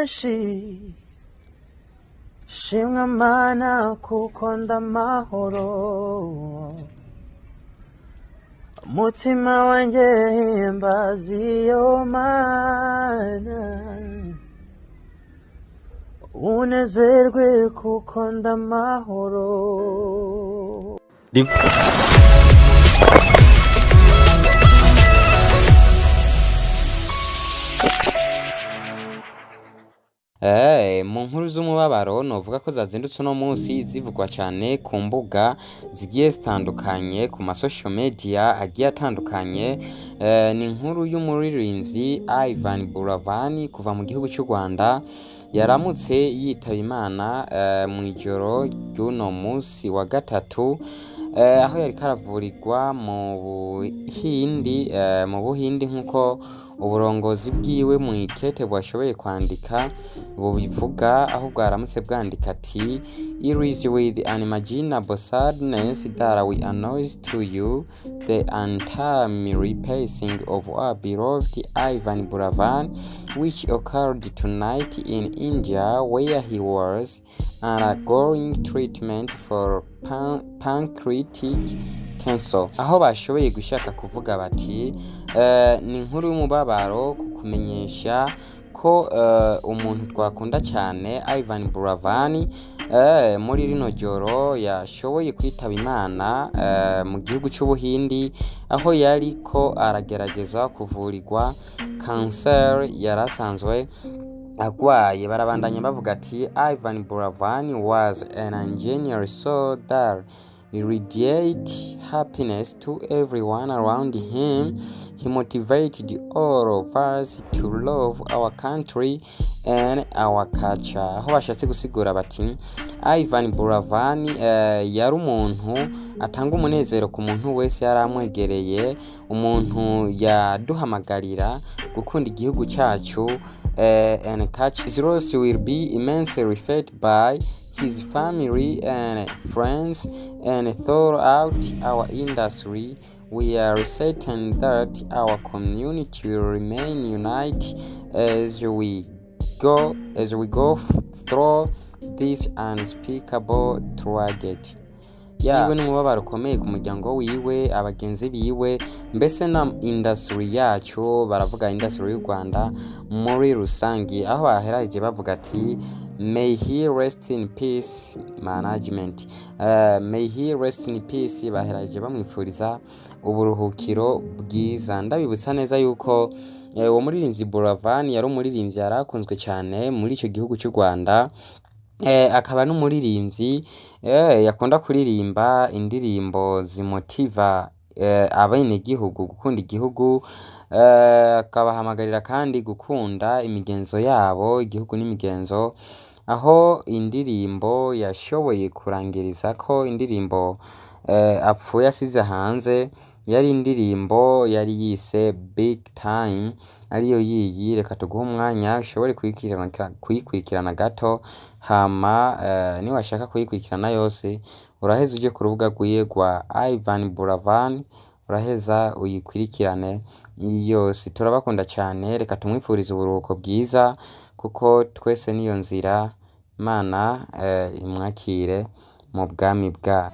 menshi shimwa mana kuko ndamahoro mutima wanjye himbaza iyo mana unezerwe kuko ndamahoro. Mu nkuru z'umubabaro novuga ko zazindutse uno munsi zivugwa cyane ku mbuga zigiye zitandukanye ku social media agiye atandukanye. Ni inkuru y'umuririmbyi YVAN BURAVANI kuva mu gihugu cy'u Rwanda yaramutse yitaba Imana mu ijoro ry'uno munsi wa gatatu, aho yari karavurirwa mu Buhindi nk'uko uburongozi bwiwe mu ikete bwashoboye kwandika bubivuga, aho bwaramutse bwandika ati "It is with unimaginable sadness that we announce to you the untimely passing of our beloved YVAN BURAVANI, which occurred tonight in India, where he was undergoing treatment for pancreatic cancer." Aho bashoboye gushaka kuvuga bati ni inkuru y'umubabaro kukumenyesha ko umuntu twakunda cyane YVAN BURAVANI muri rino joro yashoboye kwitaba Imana mu gihugu cy'Ubuhindi, aho yari ko aragerageza kuvurirwa cancer yarasanzwe agwaye. Barabandanya bavuga ati YVAN BURAVANI was an ingenious soul that radiated happiness to everyone around him. He motivated all of us to love our country and our culture. Aho bashatse gusigura bati YVAN BURAVANI yari umuntu atanga umunezero ku muntu wese yaramwegereye, umuntu yaduhamagarira gukunda igihugu cyacu and culture. His loss will be immensely felt by his family and friends and throughout our industry. We are certain that our community will remain united as we go through this unspeakable tragedy. Yiwe n'umubabaro ukomeye ku muryango wiwe, abagenzi biwe, mbese na industry yacu, baravuga industry y'u Rwanda muri rusangi, aho baheraje bavuga ati may he rest in peace management. May he rest in peace, baheraje bamwifuriza uburuhukiro bwiza. Ndabibutsa neza yuko uwo muririmbyi BURAVANI yari umuririmbyi yarakunzwe cyane muri icyo gihugu cy'u Rwanda. Akaba n'umuririmbyi yakunda kuririmba indirimbo zimotiva abenegihugu gukunda igihugu, akabahamagarira kandi gukunda imigenzo yabo, igihugu n'imigenzo, aho indirimbo yashoboye kurangiriza ko indirimbo apfuye asize hanze yari indirimbo yari yise Big Time, ariyo yiyi. Reka tuguhe umwanya ushobore kuyikurikirana gato, hama niwashaka kuyikurikirana yose uraheza uje ku rubuga rwiwe rwa YVAN BURAVANI, uraheza uyikurikirane yose. Turabakunda cyane, reka tumwifurize uburuhuko bwiza kuko twese niyo nzira. Imana imwakire mu bwami bwa